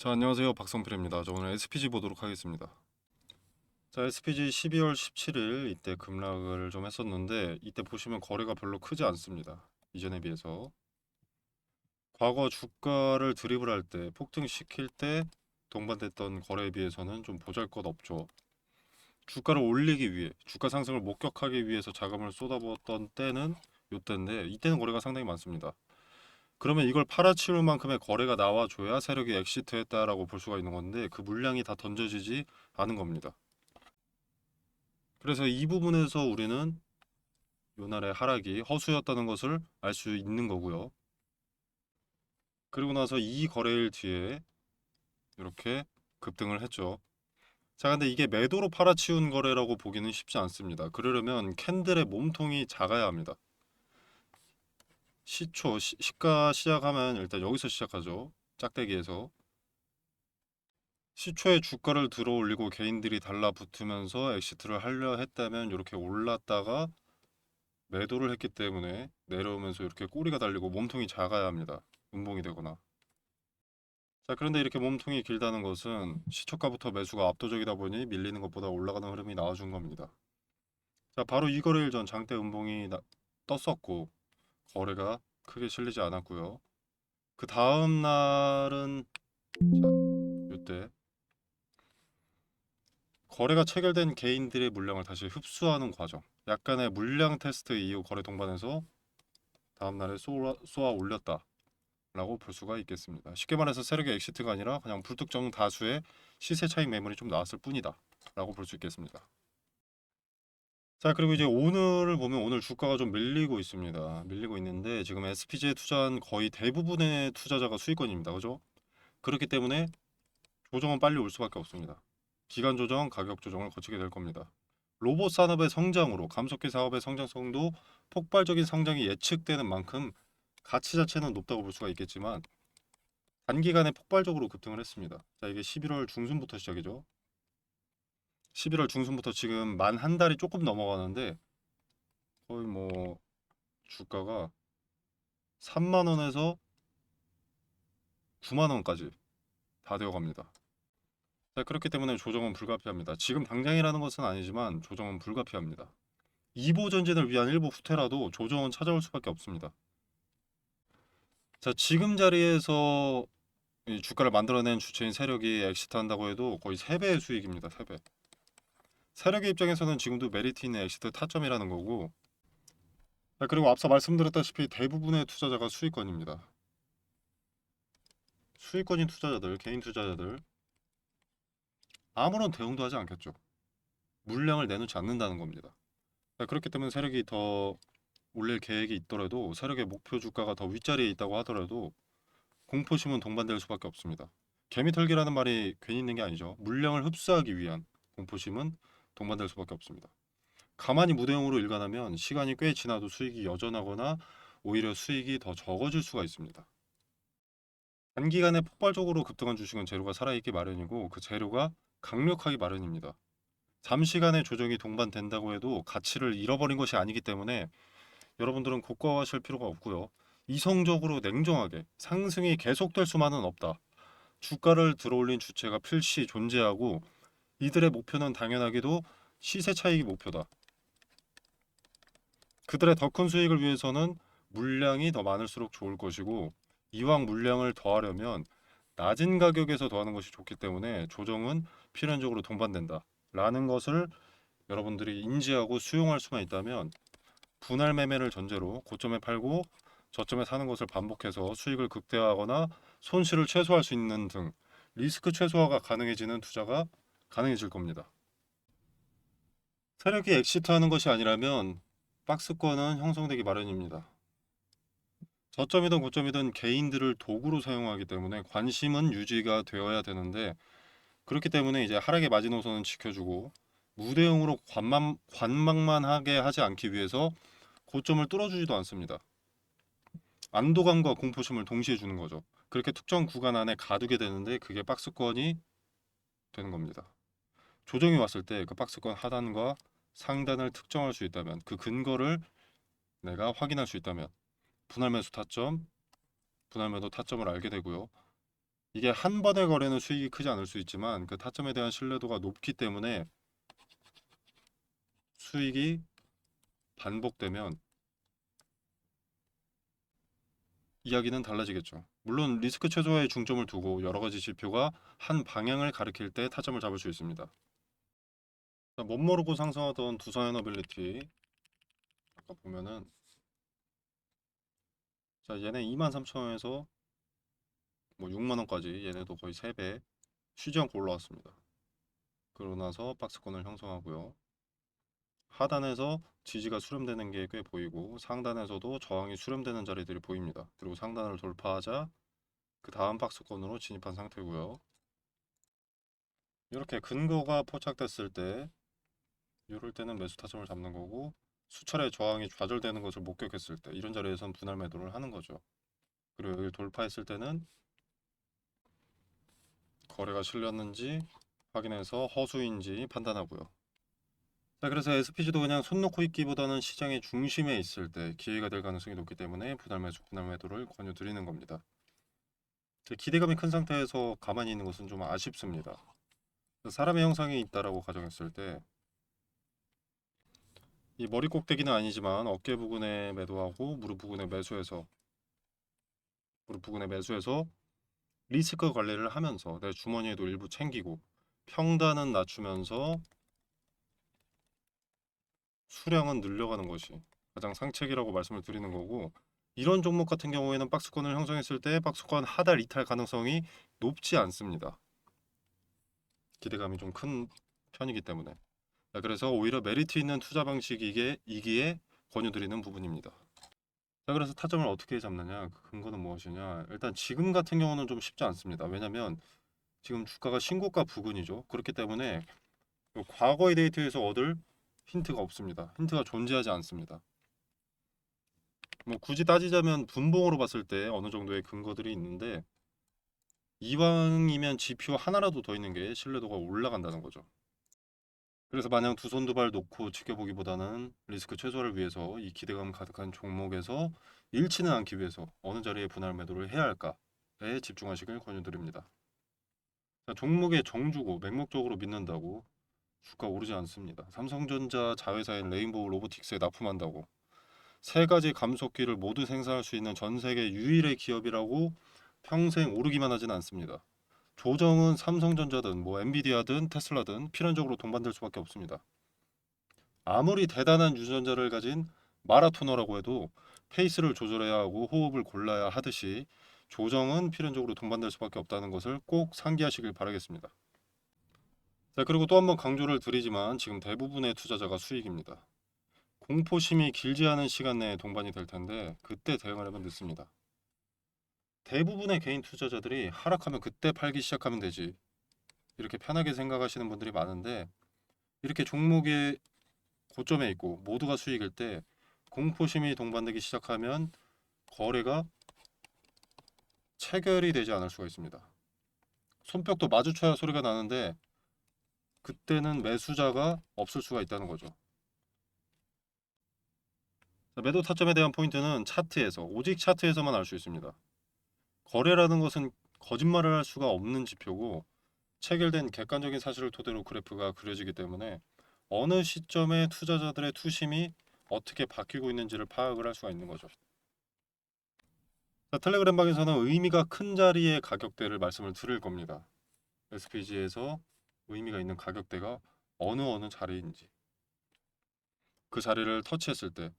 자, 안녕하세요. 박성필입니다. 저 오늘 SPG 보도록 하겠습니다. 자, SPG 12월 17일 이때 급락을 좀 했었는데 이때 보시면 거래가 별로 크지 않습니다. 이전에 비해서. 과거 주가를 드리블할 때, 폭등시킬 때 동반됐던 거래에 비해서는 좀 보잘것없죠. 주가를 올리기 위해, 주가 상승을 목격하기 위해서 자금을 쏟아부었던 때는 요때인데 이때는 거래가 상당히 많습니다. 그러면 이걸 팔아치울 만큼의 거래가 나와줘야 세력이 엑시트했다라고 볼 수가 있는 건데 그 물량이 다 던져지지 않은 겁니다. 그래서 이 부분에서 우리는 요날의 하락이 허수였다는 것을 알 수 있는 거고요. 그리고 나서 이 거래일 뒤에 이렇게 급등을 했죠. 자, 근데 이게 매도로 팔아치운 거래라고 보기는 쉽지 않습니다. 그러려면 캔들의 몸통이 작아야 합니다. 시가 시작하면 일단 여기서 시작하죠. 짝대기에서. 시초에 주가를 들어 올리고 개인들이 달라붙으면서 엑시트를 하려 했다면 이렇게 올랐다가 매도를 했기 때문에 내려오면서 이렇게 꼬리가 달리고 몸통이 작아야 합니다. 음봉이 되거나. 자, 그런데 이렇게 몸통이 길다는 것은 시초가부터 매수가 압도적이다 보니 밀리는 것보다 올라가는 흐름이 나와준 겁니다. 자, 바로 이 거래일 전 장대 음봉이 떴었고 거래가 크게 실리지 않았고요. 그 다음 날은 자, 이때 거래가 체결된 개인들의 물량을 다시 흡수하는 과정. 약간의 물량 테스트 이후 거래 동반해서 다음날에 쏘아 올렸다라고 볼 수가 있겠습니다. 쉽게 말해서 세력의 엑시트가 아니라 그냥 불특정 다수의 시세 차익 매물이 좀 나왔을 뿐이다 라고 볼 수 있겠습니다. 자, 그리고 이제 오늘을 보면 오늘 주가가 좀 밀리고 있습니다. 밀리고 있는데 지금 SPG에 투자한 거의 대부분의 투자자가 수익권입니다. 그죠? 그렇기 때문에 조정은 빨리 올 수밖에 없습니다. 기간 조정, 가격 조정을 거치게 될 겁니다. 로봇 산업의 성장으로 감속기 사업의 성장성도 폭발적인 성장이 예측되는 만큼 가치 자체는 높다고 볼 수가 있겠지만 단기간에 폭발적으로 급등을 했습니다. 자, 이게 11월 중순부터 시작이죠. 11월 중순부터 지금 만 한 달이 조금 넘어가는데 거의 뭐 주가가 3만 원에서 9만 원까지 다 되어 갑니다. 자, 그렇기 때문에 조정은 불가피합니다. 지금 당장이라는 것은 아니지만 조정은 불가피합니다. 2보 전진을 위한 일부 후퇴라도 조정은 찾아올 수밖에 없습니다. 자, 지금 자리에서 이 주가를 만들어낸 주체인 세력이 엑시트한다고 해도 거의 3배의 수익입니다. 3배. 세력의 입장에서는 지금도 메리트 있는 엑시트 타점이라는 거고. 자, 그리고 앞서 말씀드렸다시피 대부분의 투자자가 수익권입니다. 수익권인 투자자들, 개인 투자자들 아무런 대응도 하지 않겠죠. 물량을 내놓지 않는다는 겁니다. 자, 그렇기 때문에 세력이 더 올릴 계획이 있더라도 세력의 목표 주가가 더 윗자리에 있다고 하더라도 공포심은 동반될 수밖에 없습니다. 개미털기라는 말이 괜히 있는 게 아니죠. 물량을 흡수하기 위한 공포심은 동반될 수밖에 없습니다. 가만히 무대응으로 일관하면 시간이 꽤 지나도 수익이 여전하거나 오히려 수익이 더 적어질 수가 있습니다. 단기간에 폭발적으로 급등한 주식은 재료가 살아있기 마련이고 그 재료가 강력하기 마련입니다. 잠시간의 조정이 동반된다고 해도 가치를 잃어버린 것이 아니기 때문에 여러분들은 고가하실 필요가 없고요. 이성적으로 냉정하게 상승이 계속될 수만은 없다. 주가를 들어올린 주체가 필시 존재하고 이들의 목표는 당연하게도 시세 차익이 목표다. 그들의 더 큰 수익을 위해서는 물량이 더 많을수록 좋을 것이고 이왕 물량을 더하려면 낮은 가격에서 더하는 것이 좋기 때문에 조정은 필연적으로 동반된다. 라는 것을 여러분들이 인지하고 수용할 수만 있다면 분할 매매를 전제로 고점에 팔고 저점에 사는 것을 반복해서 수익을 극대화하거나 손실을 최소화할 수 있는 등 리스크 최소화가 가능해지는 투자가 가능해질 겁니다. 세력이 엑시트하는 것이 아니라면 박스권은 형성되기 마련입니다. 저점이든 고점이든 개인들을 도구로 사용하기 때문에 관심은 유지가 되어야 되는데 그렇기 때문에 이제 하락의 마지노선은 지켜주고 무대응으로 관망만 하게 하지 않기 위해서 고점을 뚫어주지도 않습니다. 안도감과 공포심을 동시에 주는 거죠. 그렇게 특정 구간 안에 가두게 되는데 그게 박스권이 되는 겁니다. 조정이 왔을 때 그 박스권 하단과 상단을 특정할 수 있다면 그 근거를 내가 확인할 수 있다면 분할 매수 타점, 분할 매도 타점을 알게 되고요. 이게 한 번의 거래는 수익이 크지 않을 수 있지만 그 타점에 대한 신뢰도가 높기 때문에 수익이 반복되면 이야기는 달라지겠죠. 물론 리스크 최소화에 중점을 두고 여러 가지 지표가 한 방향을 가리킬 때 타점을 잡을 수 있습니다. 자, 못 모르고 상승하던 두산 에너빌리티 아까 보면은 자 얘네 23,000원에서 뭐 6만 원까지 얘네도 거의 3배 쉬지 않고 올라왔습니다. 그러고 나서 박스권을 형성하고요. 하단에서 지지가 수렴되는 게 꽤 보이고 상단에서도 저항이 수렴되는 자리들이 보입니다. 그리고 상단을 돌파하자 그 다음 박스권으로 진입한 상태고요. 이렇게 근거가 포착됐을 때 이럴 때는 매수 타점을 잡는 거고 수차례 저항이 좌절되는 것을 목격했을 때 이런 자리에선 분할 매도를 하는 거죠. 그리고 여기를 돌파했을 때는 거래가 실렸는지 확인해서 허수인지 판단하고요. 자, 그래서 SPG도 그냥 손 놓고 있기보다는 시장의 중심에 있을 때 기회가 될 가능성이 높기 때문에 분할 매수, 분할 매도를 권유드리는 겁니다. 기대감이 큰 상태에서 가만히 있는 것은 좀 아쉽습니다. 사람의 형상이 있다라고 가정했을 때 이 머리 꼭대기는 아니지만 어깨 부근에 매도하고 무릎 부근에 매수해서 리스크 관리를 하면서 내 주머니에도 일부 챙기고 평단은 낮추면서 수량은 늘려가는 것이 가장 상책이라고 말씀을 드리는 거고 이런 종목 같은 경우에는 박스권을 형성했을 때 박스권 하달 이탈 가능성이 높지 않습니다. 기대감이 좀 큰 편이기 때문에 그래서 오히려 메리트 있는 투자 방식이기에 권유드리는 부분입니다. 자, 그래서 타점을 어떻게 잡느냐 그 근거는 무엇이냐 일단 지금 같은 경우는 좀 쉽지 않습니다. 왜냐면 지금 주가가 신고가 부근이죠. 그렇기 때문에 과거의 데이터에서 얻을 힌트가 없습니다. 힌트가 존재하지 않습니다. 뭐 굳이 따지자면 분봉으로 봤을 때 어느 정도의 근거들이 있는데 이왕이면 지표 하나라도 더 있는 게 신뢰도가 올라간다는 거죠. 그래서 마냥 두 손 두 발 놓고 지켜보기보다는 리스크 최소화를 위해서 이 기대감 가득한 종목에서 잃지는 않기 위해서 어느 자리에 분할 매도를 해야 할까에 집중하시길 권유드립니다. 자, 종목에 정주고 맹목적으로 믿는다고 주가 오르지 않습니다. 삼성전자 자회사인 레인보우 로보틱스에 납품한다고 세 가지 감속기를 모두 생산할 수 있는 전 세계 유일의 기업이라고 평생 오르기만 하진 않습니다. 조정은 삼성전자든 뭐 엔비디아든 테슬라든 필연적으로 동반될 수밖에 없습니다. 아무리 대단한 유전자를 가진 마라토너라고 해도 페이스를 조절해야 하고 호흡을 골라야 하듯이 조정은 필연적으로 동반될 수밖에 없다는 것을 꼭 상기하시길 바라겠습니다. 자, 그리고 또 한번 강조를 드리지만 지금 대부분의 투자자가 수익입니다. 공포심이 길지 않은 시간 내에 동반이 될 텐데 그때 대응을 하면 늦습니다. 대부분의 개인 투자자들이 하락하면 그때 팔기 시작하면 되지 이렇게 편하게 생각하시는 분들이 많은데 이렇게 종목의 고점에 있고 모두가 수익일 때 공포심이 동반되기 시작하면 거래가 체결이 되지 않을 수가 있습니다. 손뼉도 마주쳐야 소리가 나는데 그때는 매수자가 없을 수가 있다는 거죠. 매도 타점에 대한 포인트는 차트에서 오직 차트에서만 알 수 있습니다. 거래라는 것은 거짓말을 할 수가 없는 지표고 체결된 객관적인 사실을 토대로 그래프가 그려지기 때문에 어느 시점에 투자자들의 투심이 어떻게 바뀌고 있는지를 파악을 할 수가 있는 거죠. 자, 텔레그램 방에서는 의미가 큰 자리의 가격대를 말씀을 드릴 겁니다. SPG에서 의미가 있는 가격대가 어느 자리인지 그 자리를 터치했을 때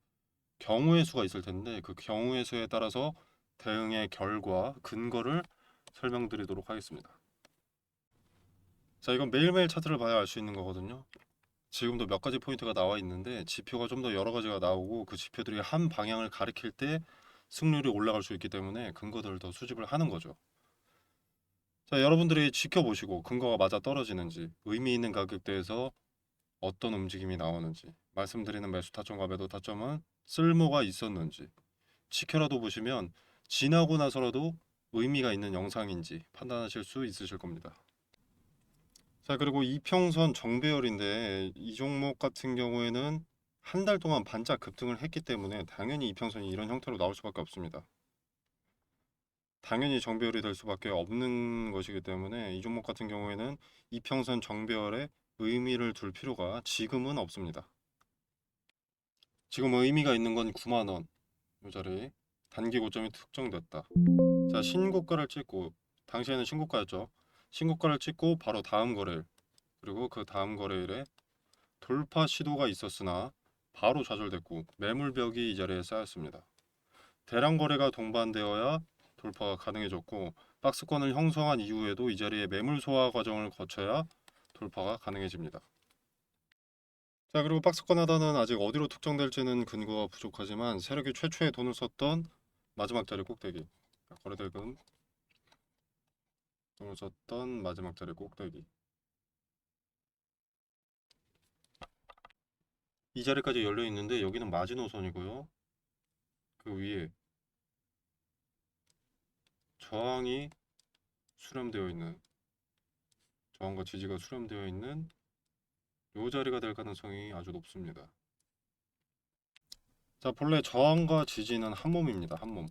경우의 수가 있을 텐데 그 경우의 수에 따라서 대응의 결과, 근거를 설명드리도록 하겠습니다. 자, 이건 매일매일 차트를 봐야 알 수 있는 거거든요. 지금도 몇 가지 포인트가 나와 있는데 지표가 좀 더 여러 가지가 나오고 그 지표들이 한 방향을 가리킬 때 승률이 올라갈 수 있기 때문에 근거들을 더 수집을 하는 거죠. 자, 여러분들이 지켜보시고 근거가 맞아 떨어지는지 의미 있는 가격대에서 어떤 움직임이 나오는지 말씀드리는 매수 타점과 매도 타점은 쓸모가 있었는지 지켜라도 보시면 지나고 나서라도 의미가 있는 영상인지 판단하실 수 있으실 겁니다. 자, 그리고 이평선 정배열인데 이 종목 같은 경우에는 한 달 동안 반짝 급등을 했기 때문에 당연히 이평선이 이런 형태로 나올 수밖에 없습니다. 당연히 정배열이 될 수밖에 없는 것이기 때문에 이 종목 같은 경우에는 이평선 정배열에 의미를 둘 필요가 지금은 없습니다. 지금 의미가 있는 건 9만 원. 이 자리 단기 고점이 특정됐다. 자, 신고가를 찍고 당시에는 신고가였죠. 신고가를 찍고 바로 다음 거래일 그리고 그 다음 거래일에 돌파 시도가 있었으나 바로 좌절됐고 매물벽이 이 자리에 쌓였습니다. 대량 거래가 동반되어야 돌파가 가능해졌고 박스권을 형성한 이후에도 이 자리에 매물 소화 과정을 거쳐야 돌파가 가능해집니다. 자, 그리고 박스권 하단은 아직 어디로 특정될지는 근거가 부족하지만 세력이 최초에 돈을 썼던 마지막 자리 꼭대기, 거래대금 돈을 썼던 마지막 자리 꼭대기, 이 자리까지 열려 있는데 여기는 마지노선이고요. 그 위에 저항이 수렴되어 있는, 저항과 지지가 수렴되어 있는 이 자리가 될 가능성이 아주 높습니다. 자, 본래 저항과 지지는 한 몸입니다. 한 몸.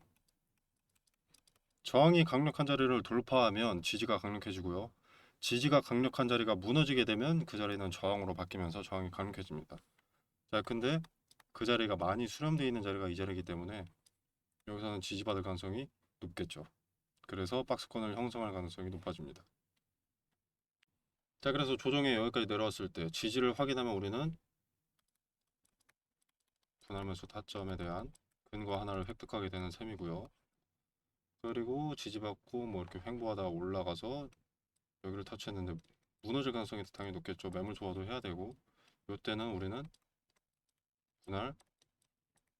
저항이 강력한 자리를 돌파하면 지지가 강력해지고요. 지지가 강력한 자리가 무너지게 되면 그 자리는 저항으로 바뀌면서 저항이 강력해집니다. 자, 근데 그 자리가 많이 수렴되어 있는 자리가 이 자리이기 때문에 여기서는 지지받을 가능성이 높겠죠. 그래서 박스권을 형성할 가능성이 높아집니다. 자, 그래서 조정에 여기까지 내려왔을 때 지지를 확인하면 우리는 분할매수 타점에 대한 근거 하나를 획득하게 되는 셈이고요. 그리고 지지받고 뭐 이렇게 횡보하다가 올라가서 여기를 터치했는데 무너질 가능성이 당연히 높겠죠. 매물 소화도 해야 되고 이때는 우리는 분할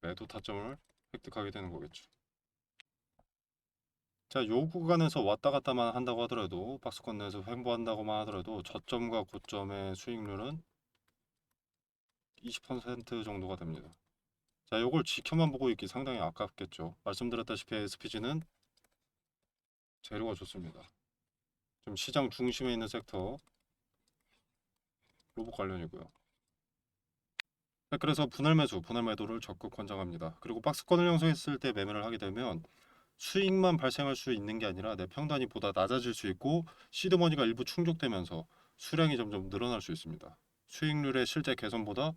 매도 타점을 획득하게 되는 거겠죠. 자, 요 구간에서 왔다 갔다만 한다고 하더라도 박스권 내에서 횡보한다고만 하더라도 저점과 고점의 수익률은 20% 정도가 됩니다. 자, 요걸 지켜만 보고 있기 상당히 아깝겠죠. 말씀드렸다시피 SPG는 재료가 좋습니다. 좀 시장 중심에 있는 섹터 로봇 관련이고요. 자, 그래서 분할 매수, 분할 매도를 적극 권장합니다. 그리고 박스권을 형성했을 때 매매를 하게 되면 수익만 발생할 수 있는 게 아니라 내 평단이 보다 낮아질 수 있고 시드머니가 일부 충족되면서 수량이 점점 늘어날 수 있습니다. 수익률의 실제 개선보다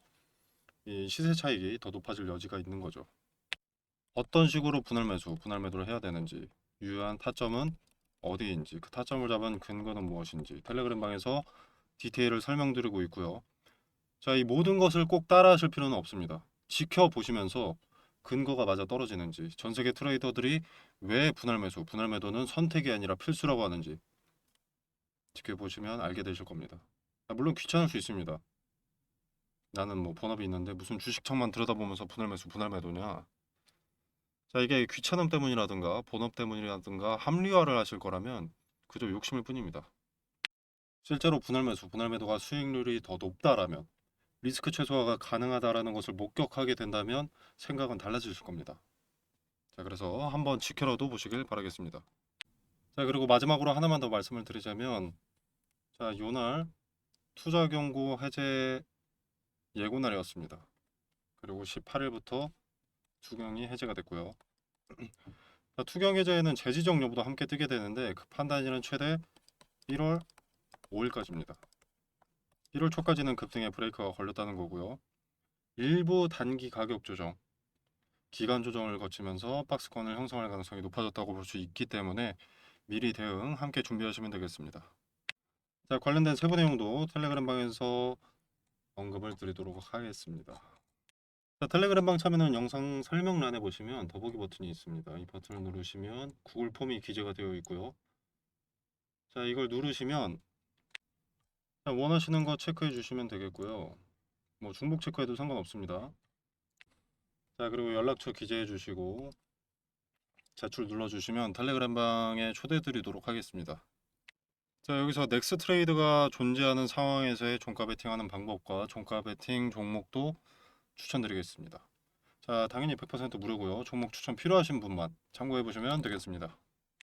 이 시세 차익이 더 높아질 여지가 있는 거죠. 어떤 식으로 분할 매수, 분할 매도를 해야 되는지, 유효한 타점은 어디인지, 그 타점을 잡은 근거는 무엇인지 텔레그램 방에서 디테일을 설명드리고 있고요. 자, 이 모든 것을 꼭 따라 하실 필요는 없습니다. 지켜보시면서 근거가 맞아 떨어지는지, 전 세계 트레이더들이 왜 분할 매수, 분할 매도는 선택이 아니라 필수라고 하는지 지켜보시면 알게 되실 겁니다. 물론 귀찮을 수 있습니다. 나는 뭐 본업이 있는데 무슨 주식창만 들여다보면서 분할 매수, 분할 매도냐. 자, 이게 귀찮음 때문이라든가 본업 때문이라든가 합리화를 하실 거라면 그저 욕심일 뿐입니다. 실제로 분할 매수, 분할 매도가 수익률이 더 높다라면 리스크 최소화가 가능하다라는 것을 목격하게 된다면 생각은 달라지실 겁니다. 자, 그래서 한번 지켜라도 보시길 바라겠습니다. 자, 그리고 마지막으로 하나만 더 말씀을 드리자면 자, 요날 투자 경고 해제 예고 날이었습니다. 그리고 18일부터 투경이 해제가 됐고요. 자, 투경 해제에는 재지정 여부도 함께 뜨게 되는데 그 판단일은 최대 1월 5일까지입니다. 1월 초까지는 급등의 브레이크가 걸렸다는 거고요. 일부 단기 가격 조정, 기간 조정을 거치면서 박스권을 형성할 가능성이 높아졌다고 볼 수 있기 때문에 미리 대응 함께 준비하시면 되겠습니다. 자, 관련된 세부 내용도 텔레그램 방에서 언급을 드리도록 하겠습니다. 자, 텔레그램 방 참여는 영상 설명란에 보시면 더보기 버튼이 있습니다. 이 버튼을 누르시면 구글 폼이 기재가 되어 있고요. 자, 이걸 누르시면 자, 원하시는 거 체크해 주시면 되겠고요. 뭐 중복 체크해도 상관없습니다. 자, 그리고 연락처 기재해 주시고 제출 눌러주시면 텔레그램 방에 초대 드리도록 하겠습니다. 자, 여기서 넥스 트레이드가 존재하는 상황에서의 종가 베팅하는 방법과 종가 베팅 종목도 추천드리겠습니다. 자, 당연히 100% 무료고요. 종목 추천 필요하신 분만 참고해 보시면 되겠습니다.